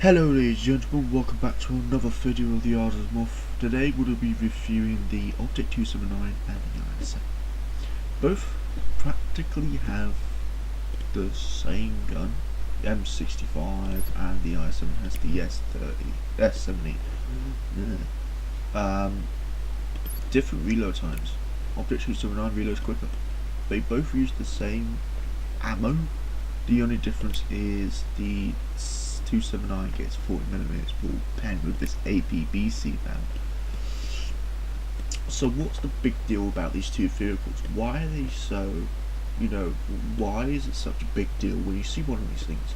Hello ladies and gentlemen, welcome back to another video of the IS-7. Today we'll be reviewing the Object 279 and the IS-7. Both practically have the same gun, the M65, and the IS-7 has the S70. Different reload times. Object 279 reloads quicker. They both use the same ammo. The only difference is the 279 gets 40mm ball pen with this APBC round. So what's the big deal about these two vehicles? Why are they so, why is it such a big deal when you see one of these things?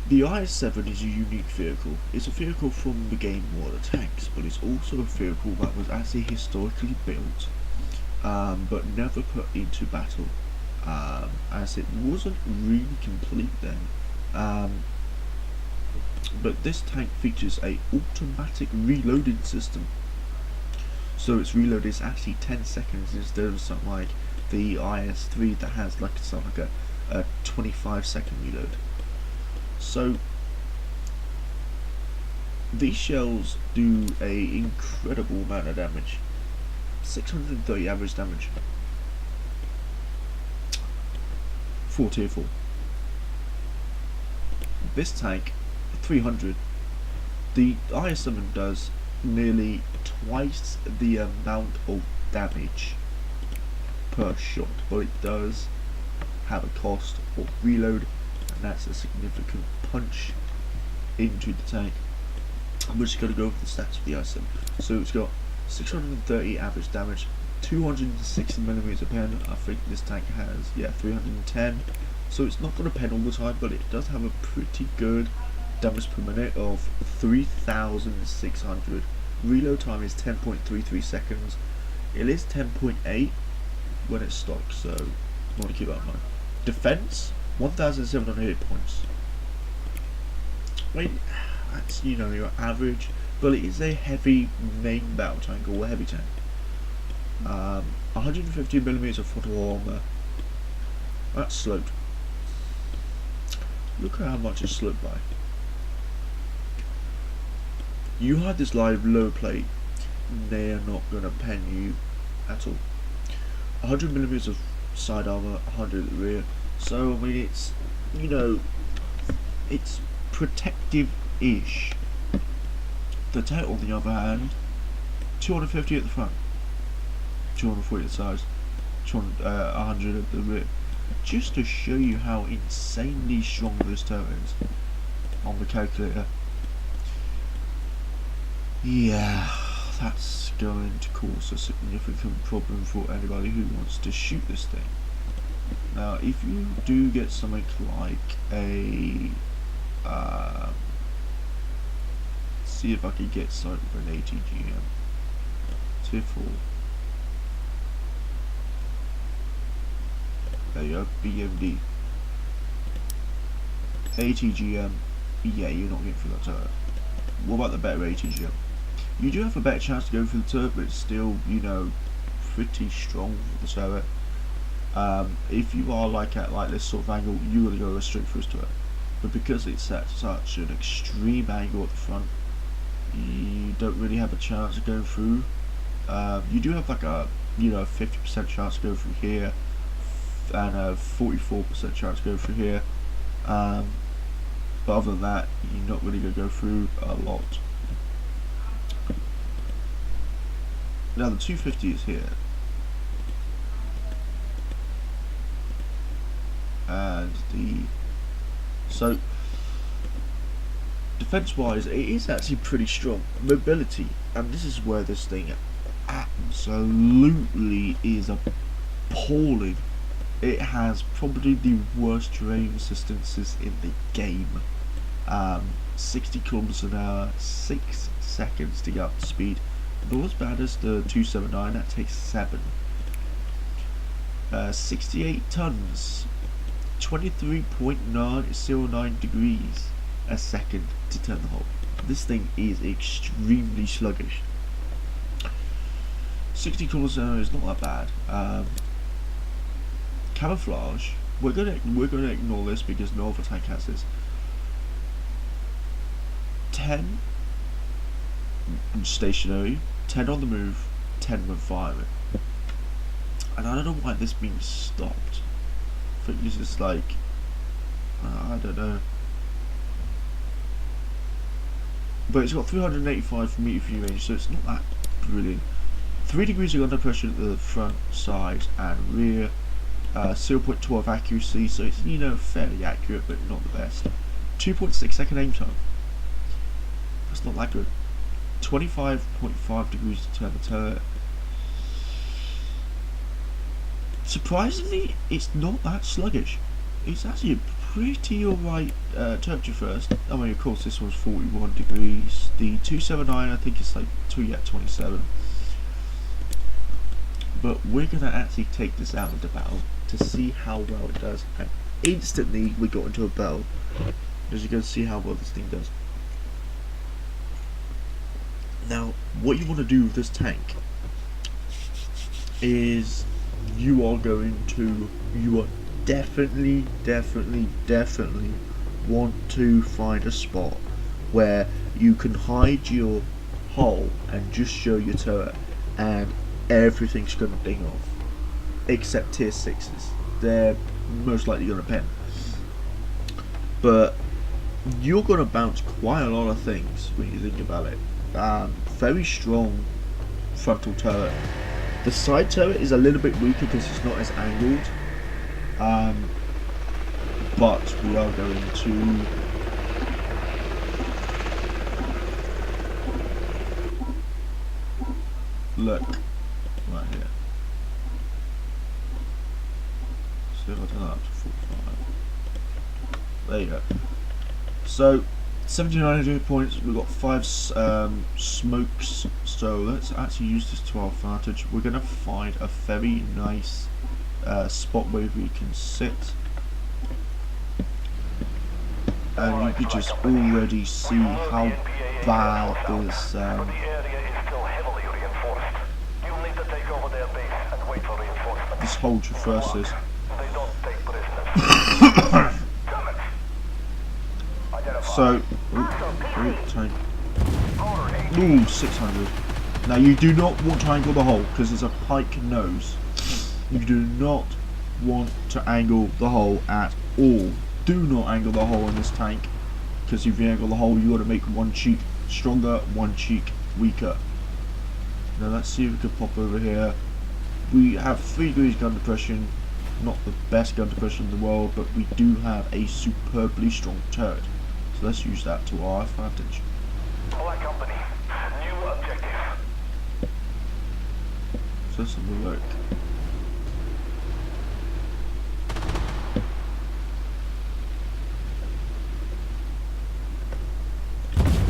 The IS-7 is a unique vehicle. It's a vehicle from the game War of the Tanks, but it's also a vehicle that was actually historically built, but never put into battle, as it wasn't really complete then. But this tank features a automatic reloading system, so its reload is actually 10 seconds instead of something like the IS-3 that has like a 25-second reload. So these shells do a incredible amount of damage, 630 average damage for tier 4. This tank, 300. The IS-7 does nearly twice the amount of damage per shot, but it does have a cost of reload, and that's a significant punch into the tank. We're just going to go over the stats of the IS-7. So it's got 630 average damage, 260mm a pen. I think this tank has 310. So it's not going to pen all the time, but it does have a pretty good damage per minute of 3,600. Reload time is 10.33 seconds. It is 10.8 when it's stock, so you want to keep that in mind. Defense, 1,700 hit points. Wait, that's your average, but it is a heavy main battle tank or heavy tank. 150mm of frontal armor. That's sloped. Look at how much it's sloped by. You had this live low plate, they are not going to pen you at all. 100mm of side armor, 100 at the rear. So I mean, it's it's protective-ish. The tank, on the other hand, 250 at the front, 240 at the sides, 100 at the rear. Just to show you how insanely strong this turret is on the calculator. Yeah, that's going to cause a significant problem for anybody who wants to shoot this thing. Now, if you do get something like a see if I can get something for an ATGM tier 4. There you go, BMD. ATGM, yeah, you're not getting through that turret. What about the better ATGM? You do have a better chance to go through the turret, but it's still, pretty strong for the turret. If you are at this sort of angle, you're going to go straight through the turret. But because it's at such an extreme angle at the front, you don't really have a chance of going through. You do have like a 50% chance to go through here, and a 44% chance to go through here, but other than that, you're not really going to go through a lot. Now the 250 is here, and so defense wise it is actually pretty strong. Mobility, and this is where this thing absolutely is appalling. It has probably the worst terrain resistances in the game. 60 km an hour, 6 seconds to get up to speed. Not as bad as the 279, that takes 7. 68 tons, 23.909 degrees a second to turn the hull. This thing is extremely sluggish. 60 km an hour is not that bad. Camouflage, we're gonna ignore this because no other tank has this. 10 stationary, 10 on the move, 10 when firing. And I don't know why this being stopped. I think it's just like, I don't know. But it's got 385 meter view range, so it's not that brilliant. 3 degrees of under pressure at the front, side and rear. 0.12 accuracy, so it's, you know, fairly accurate but not the best. 2.6 second aim time. That's not that good. 25.5 degrees to turn the turret. Surprisingly, it's not that sluggish. It's actually a pretty alright temperature first. I mean, of course, this one's 41 degrees. The 279, I think it's like 27. But we're gonna actually take this out into battle to see how well it does. And instantly, we got into a battle. As you can see how well this thing does. Now, what you want to do with this tank is you are definitely want to find a spot where you can hide your hull and just show your turret, and everything's going to ding off except tier 6s. They're most likely going to pen, but you're going to bounce quite a lot of things when you think about it. Very strong frontal turret. The side turret is a little bit weaker because it's not as angled, but we are going to look right here. So if I turn that up to 45, there you go. So 1700 points, we've got 5 smokes, so let's actually use this to our advantage. We're going to find a very nice spot where we can sit, and you can just already see how bad this whole traverse is. So, ooh, 600. Now you do not want to angle the hull because it's a pike nose. You do not want to angle the hull at all. Do not angle the hull in this tank, because if you angle the hull, you got to make one cheek stronger, one cheek weaker. Now let's see if we can pop over here. We have 3 degrees gun depression, not the best gun depression in the world, but we do have a superbly strong turret. So let's use that to our advantage. Black Company, new objective. So let's have a look.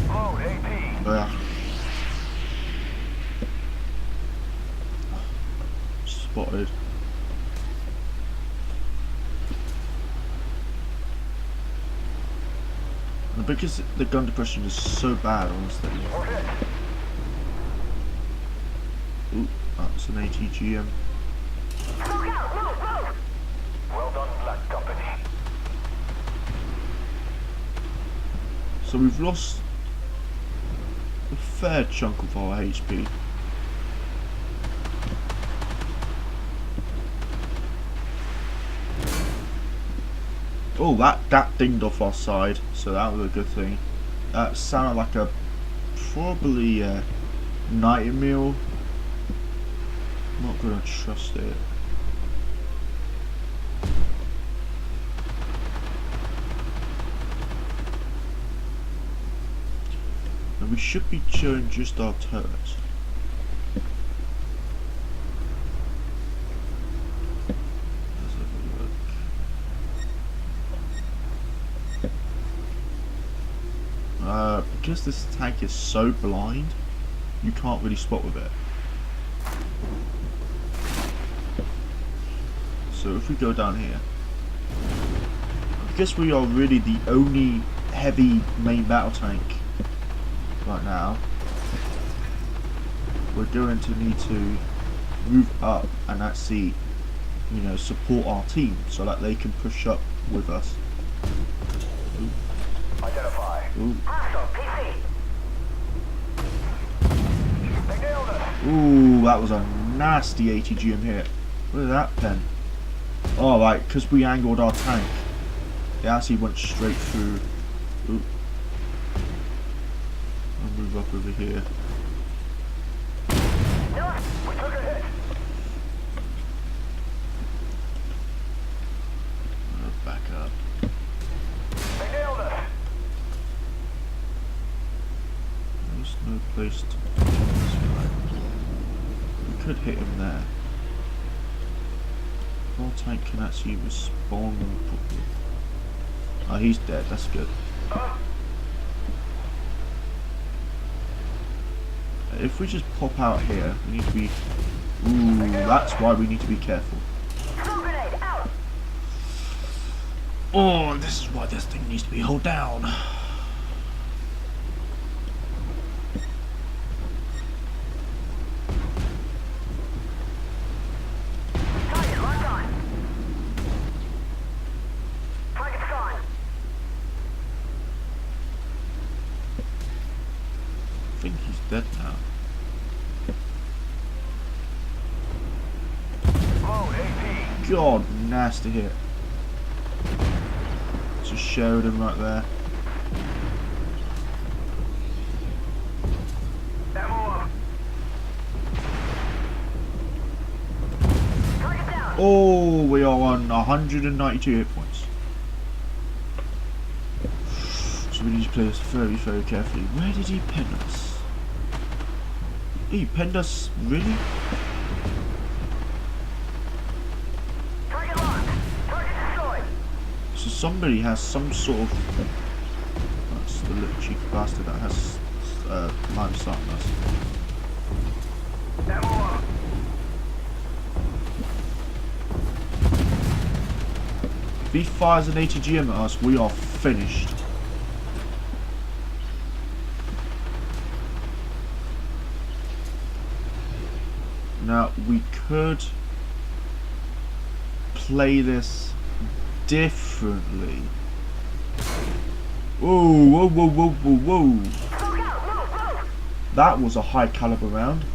Load AP. Yeah. Spotted. And because the gun depression is so bad on this thing. Ooh, that's an ATGM. Well done, Black Company. So we've lost a fair chunk of our HP. Oh, that dinged off our side, so that was a good thing. That sounded like a probably a nightmare. Not gonna trust it. And we should be showing just our turrets. Because this tank is so blind, you can't really spot with it. So if we go down here, because we are really the only heavy main battle tank right now, we're going to need to move up and actually, you know, support our team so that they can push up with us. Identify. Ooh. Hostile PC. Ooh, that was a nasty ATGM hit. Look at that pen. Oh, right, because we angled our tank, it actually went straight through. Ooh. I'll move up over here. We took a hit. Back up. They nailed us. There's no place to jump this guy. We could hit him there. Our tank can actually respond properly. Oh, he's dead, that's good. If we just pop out here, we need to be... Ooh, that's why we need to be careful. Oh, this is why this thing needs to be held down. I think he's dead now. Load AP. God, nasty hit. Just showed him right there. Ammo up. Target down. Oh, we are on 192 hit points. So we need to play this very, very carefully. Where did he pen us? He penned us, really? Target locked. Target destroyed. So somebody has some sort of... That's the little cheeky bastard that has line of sight on us. Ammo up. If he fires an ATGM at us, we are finished. Now, we could play this differently. Whoa, whoa, whoa, whoa, whoa, whoa. That was a high caliber round.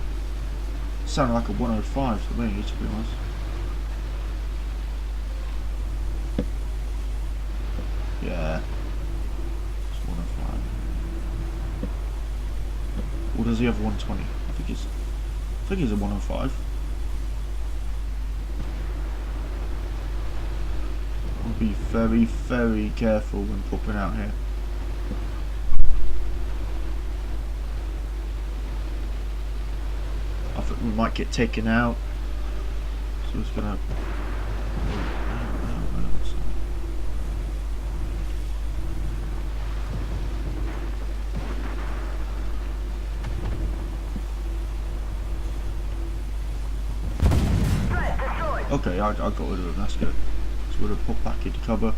Sounded like a 105 to me, to be honest. Yeah. It's 105. Or does he have 120? I think he's a 105. I'll be very, very careful when popping out here. I think we might get taken out. So it's gonna... Okay, I got rid of him, that's good. So we're going to put back into cover.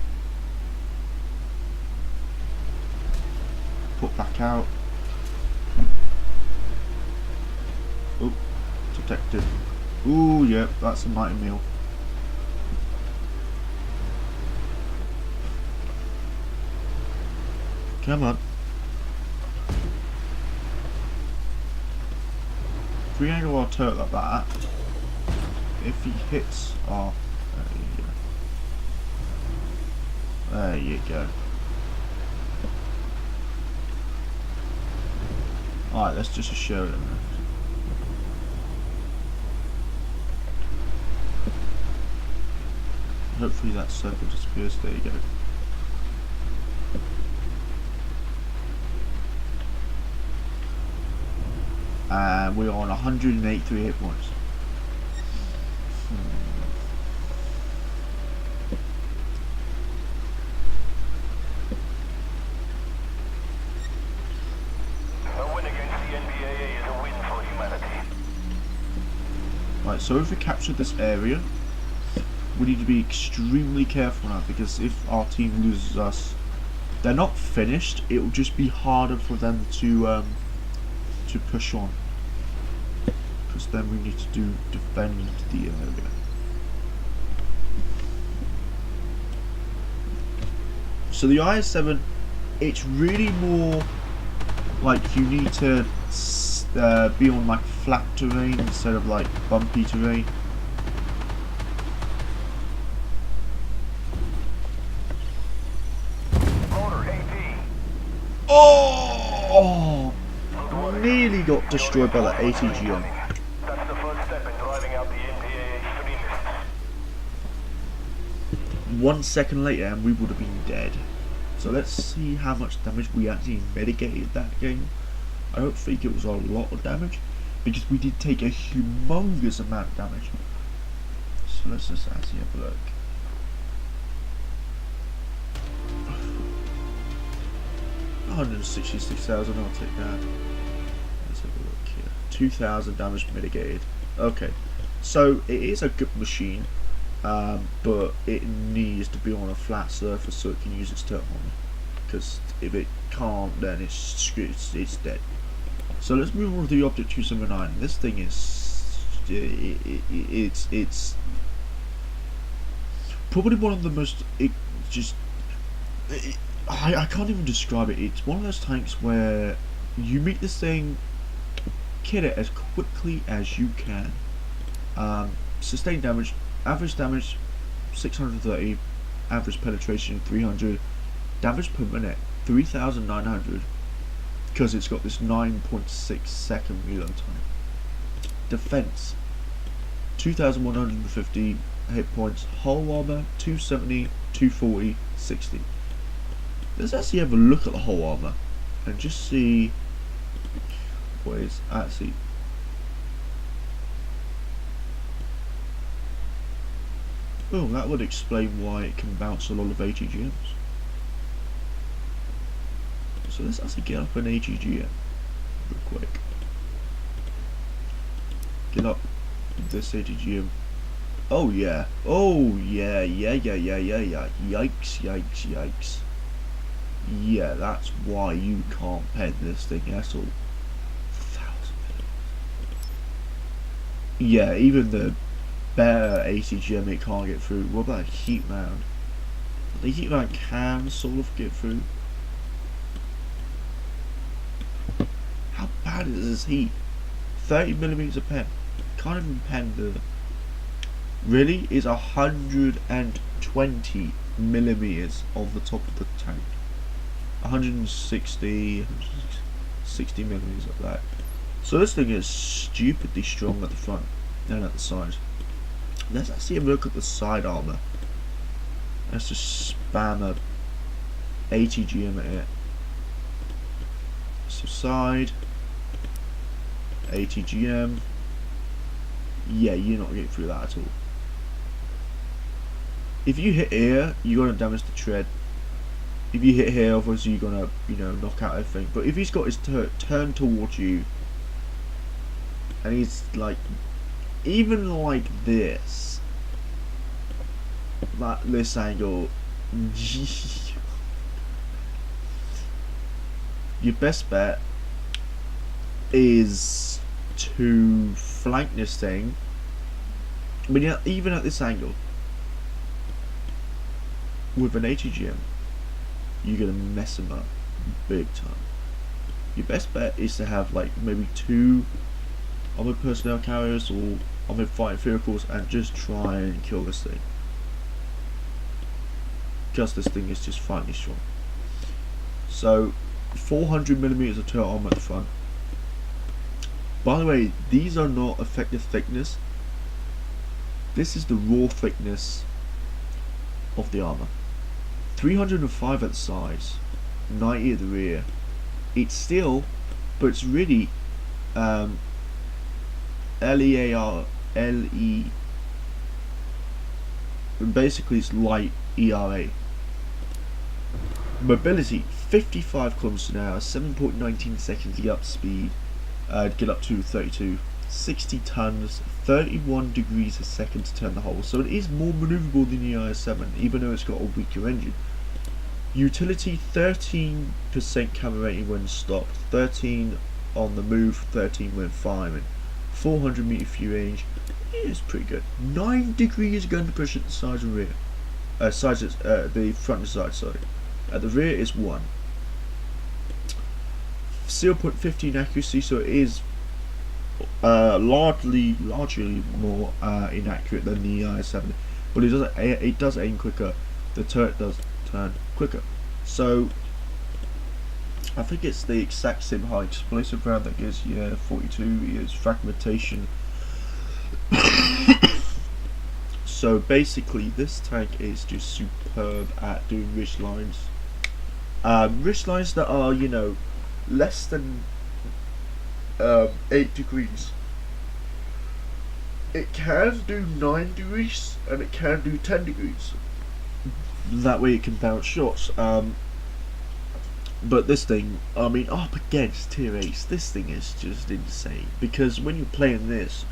Put back out. Oh, detected. Ooh, yep, that's a mighty meal. Come on. If we angle our turret like that, if he hits our... There you go. Alright, let's just show them. Hopefully that circle disappears. There you go. And we're on 183 hit points. A win against the NBAA is a win for humanity. Right, so if we capture this area, we need to be extremely careful now, because if our team loses us, they're not finished. It will just be harder for them to push on, because then we need to defend the area. So the IS-7, it's really more like you need to be on like flat terrain instead of like bumpy terrain. Loader AT. Oh! Nearly got destroyed by the ATGM. That's the first step in driving out the NPAA extremists. 1 second later and we would have been dead. So let's see how much damage we actually mitigated that game. I don't think it was a lot of damage, because we did take a humongous amount of damage. So let's just actually have a look. $166,000, I'll take that. Let's have a look here. 2,000 damage mitigated. Okay, so it is a good machine, but it needs to be on a flat surface so it can use its turret armor. Because if it can't, then it's dead. So let's move on to the Object 279. This thing is, it's probably one of the most, I can't even describe it. It's one of those tanks where you meet this thing, kill it as quickly as you can. Sustained damage, average damage 630, average penetration 300, damage per minute 3,900. Because it's got this 9.6 second reload time. Defense 2,150 hit points. Hull armor 270, 240, 60. Let's actually have a look at the hull armor and just see what is actually. Oh, that would explain why it can bounce a lot of ATGMs. So let's actually get up an ATGM real quick. Get up this ATGM. Oh yeah. Oh yeah. Yikes. Yeah, that's why you can't pen this thing at all. 1,000 millimeters. Yeah, even the better ATGM it can't get through. What about a heat round? The heat round can sort of get through. How bad is this heat? 30 millimeters of pen. Can't even pen the. Really? Is 120 millimeters on the top of the tank. 160 millimeters of that. So this thing is stupidly strong at the front and at the side. Let's actually have a look at the side armor. Let's just spam a ATGM at it. So side ATGM. Yeah, you're not getting through that at all. If you hit here, you're gonna damage the tread. If you hit here, obviously you're gonna, knock out everything. But if he's got his turn towards you, and he's like, even like this, this angle, your best bet is to flank this thing. But yeah, even at this angle, with an ATGM, you're gonna mess them up big time. Your best bet is to have like maybe 2 armored personnel carriers or armored fighting vehicles and just try and kill this thing. Because this thing is just finely strong. So 400 millimeters of turret armor at the front. By the way, these are not effective thickness. This is the raw thickness of the armor. 305 at the sides, 90 at the rear. It's steel, but it's really LE. Basically, it's light ERA. Mobility 55 kilometers an hour, 7.19 seconds to get up to speed. Get up to 32. 60 tons, 31 degrees a second to turn the hull. So it is more maneuverable than the IS-7, even though it's got a weaker engine. Utility 13% camera rating when stopped, 13 on the move, 13 when firing. 400 meter fuel range is pretty good. 9 degrees gun depression at the sides and rear. The front and side, sorry. At the rear is 1. 0.15 accuracy, so it is largely more inaccurate than the IS-7, but it does aim quicker. The turret does turn quicker. So I think it's the exact same high explosive round that gives you 42 years fragmentation. So basically, this tank is just superb at doing ridge lines. Ridge lines that are, you know, less than 8 degrees. It can do 9 degrees and it can do 10 degrees. That way it can bounce shots. But this thing, I mean, up against tier 8s, this thing is just insane. Because when you're playing this,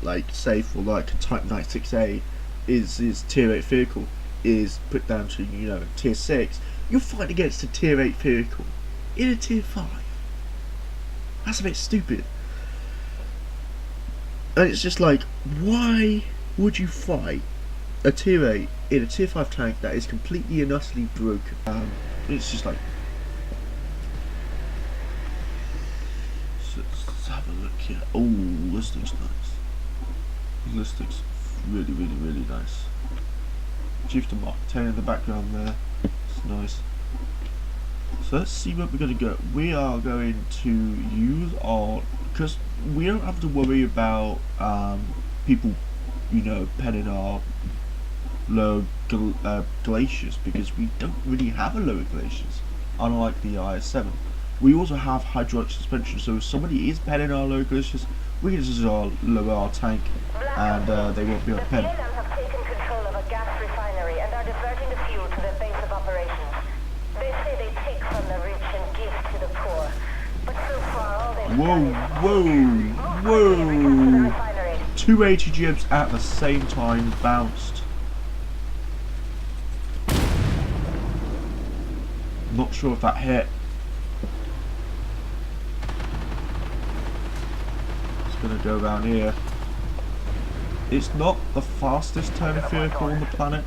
like say for like a Type 96A, is tier 8 vehicle is put down to, you know, tier 6, you're fighting against a tier 8 vehicle in a tier 5. That's a bit stupid. And it's just like, why would you fight a tier 8 in a tier 5 tank that is completely and utterly broken? It's just like, so let's have a look here. Oh, this looks nice. This looks really nice. Chieftain Mark 10 in the background there. It's nice. So let's see where we're going to go. We are going to use our, because we don't have to worry about people, you know, penning our low glaciers, because we don't really have a lower glaciers, unlike the IS-7. We also have hydraulic suspension, so if somebody is penning our low glaciers, we can just lower our tank and they won't be able to pen. The PLM have taken control of a gas refinery and are diverting the fuel to their base of operations. They say they take from the rich and give to the poor. But so far all they've done is Whoa! 2 ATGMs at the same time bounced. Not sure if that hit. It's gonna go around here. It's not the fastest turning vehicle on the planet.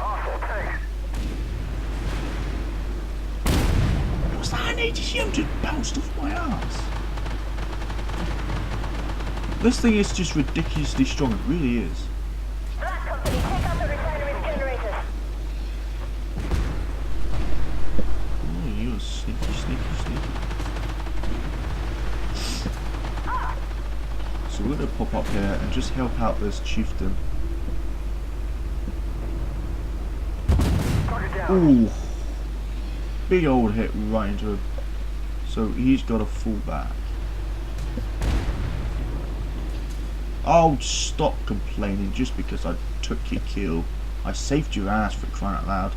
Was that an ATGM just bounced off my ass? This thing is just ridiculously strong, it really is. Black Company, take out the refinery's generators. Oh, you're sneaky. So we're going to pop up here and just help out this chieftain. Ooh. Big old hit right into him. So he's got to fall back. Oh, stop complaining just because I took your kill. I saved your ass, for crying out loud.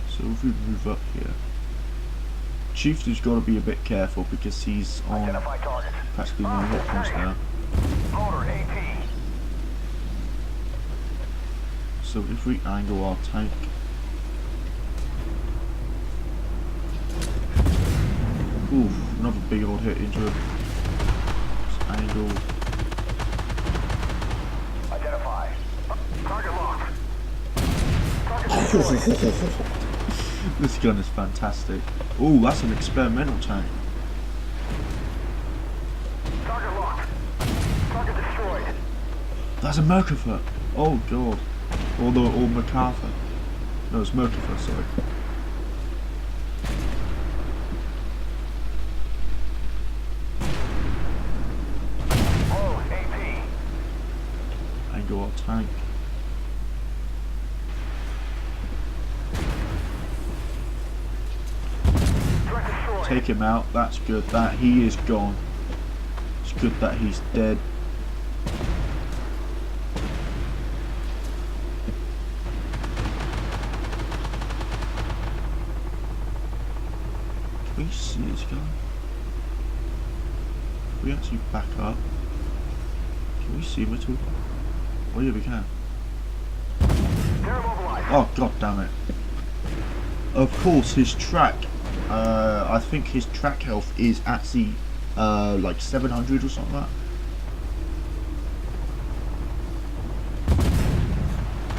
So if we move up here, Chieftain's got to be a bit careful because he's on practically no hit points now. So if we angle our tank, ooh, another big old hit into him. Just angle. Identify. Target locked. This gun is fantastic. Ooh, that's an experimental tank. Target locked. Target destroyed. That's a Merkava. Oh god. Or MacArthur. No, it's Merkava, sorry. Oh, AP. Angle our tank. Threat destroyed. Take him out, that's good. That he is gone. It's good that he's dead. Can we see this guy? Can we actually back up? Can we see him at all? Oh yeah, we can. They're immobilized. Oh god damn it. Of course his track, I think his track health is actually like 700 or something like that.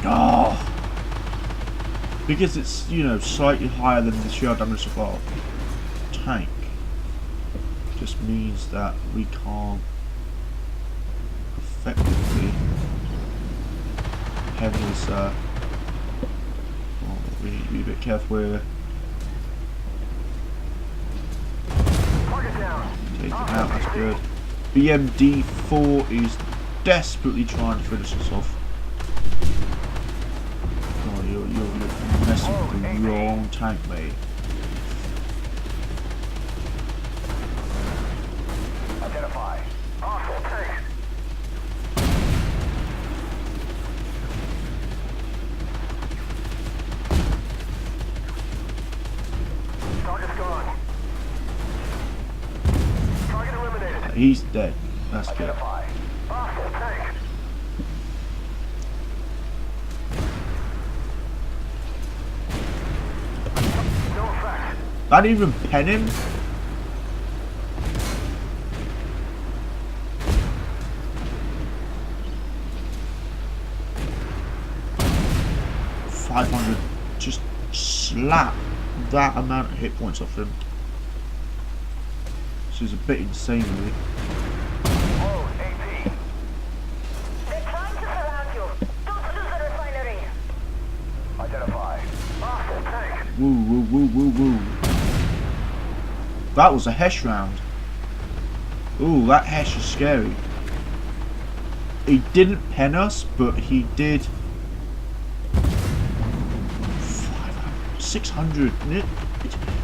Oh! Because it's, you know, slightly higher than the sheer damage of our tank. just means that we can't effectively pen his we need to be a bit careful here. Take him out, that's good. BMD4 is desperately trying to finish us off. Oh, you're messing with the wrong tank, mate. Identify. Hostile tank. Target's gone. Target eliminated. He's dead. That's good. Identify. Hostile tank. No effect. I didn't even pen him. .500, just slap that amount of hit points off him. This is a bit insane, really. Whoa, AP. They're trying to surround you. Don't lose the refinery. Identify. Hostile tank. Woo, woo, woo, woo, woo. That was a Hesh round. Ooh, that Hesh is scary. He didn't pen us, but he did 600.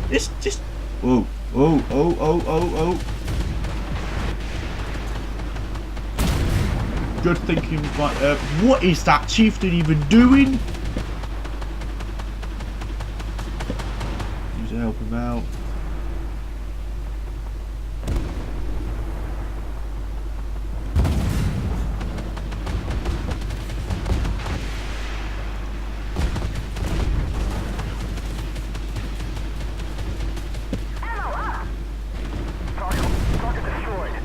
It's just. Whoa, oh, oh, oh, oh, oh. Good thinking, right there. What is that chieftain even doing? Need to help him out. Target destroyed.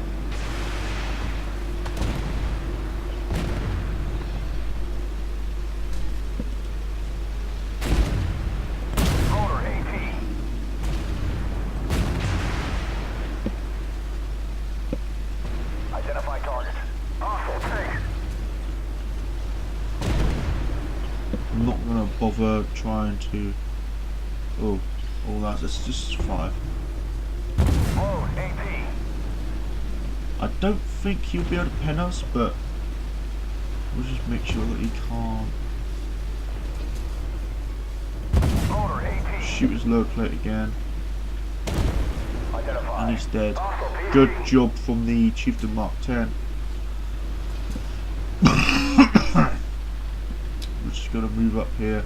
Rotor AP. Identify target. Hostile tank. I'm not gonna bother trying to. Oh, that's just 5. Whoa, AP. I don't think he'll be able to pen us, but we'll just make sure that he can't Rotor AP. shoot his low plate again. Identify. And he's dead. Hostile PC. Good job from the Chieftain Mark 10. We're just gonna move up here.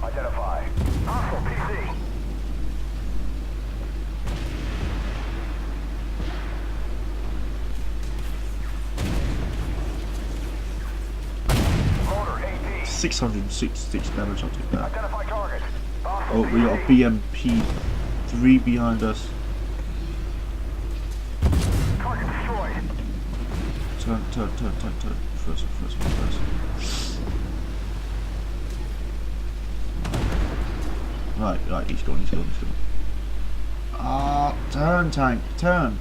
Identify. Hostile PC. Rotor AP. 666 damage, I'll take that. Identify target. Hostile Oh, we got a PC. BMP3 behind us. Target destroyed. Turn. First. Right, he's gone. Ah, turn, tank, turn.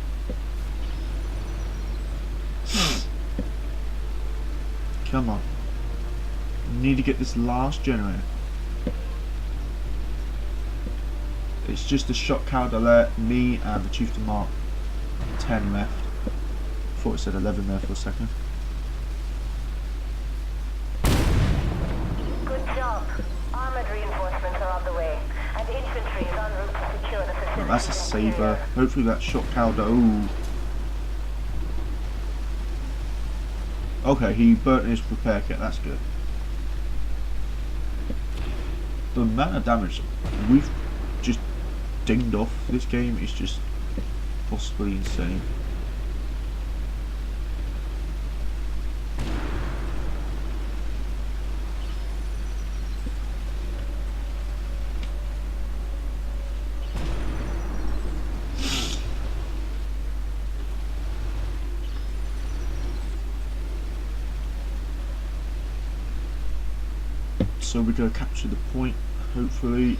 Come on. Need to get this last generator. It's just a shot card alert, me and the Chieftain Mark 10 left. Thought it said 11 there for a second. Good job. Armored reinforcements are on the way, and infantry is en route to secure the facility. That's a in the saver. interior. Hopefully that shot cowder. Ooh. Okay, he burnt his repair kit. That's good. The amount of damage we've just dinged off this game is just possibly insane. So we're going to capture the point, hopefully,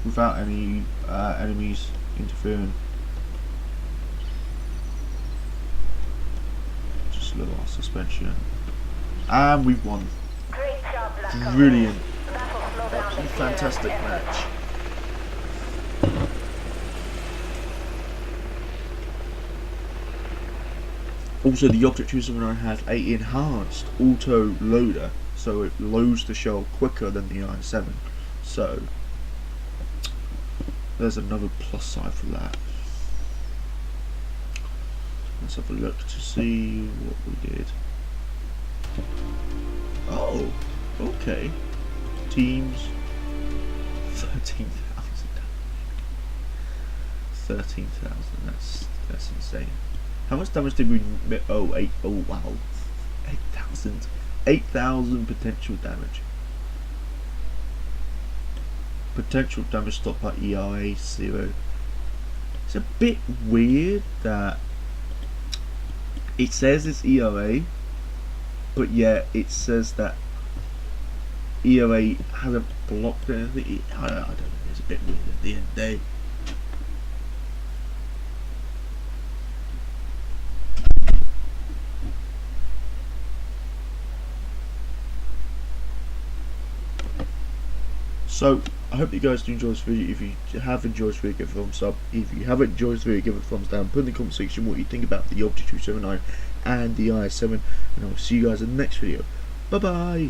without any enemies interfering. for the last suspension. And we've won. Great job, Black. Brilliant. That'll slow down the Fantastic match. Also, the Object 279 has a enhanced auto loader, so it loads the shell quicker than the IS-7. So there's another plus side for that. Let's have a look to see what we did. Oh, okay. Teams 13,000. 13,000. That's insane. How much damage did we? Oh wow, 8,000. 8,000 potential damage. Potential damage stopped by ERA 0. It's a bit weird that it says it's ERA, but yet it says that ERA hasn't blocked anything. I don't know. It's a bit weird at the end of the day. So, I hope you guys do enjoy this video. If you have enjoyed this video, give it a thumbs up. If you haven't enjoyed this video, give it a thumbs down. Put in the comment section what you think about the Object 279 and the IS-7. And I will see you guys in the next video. Bye bye!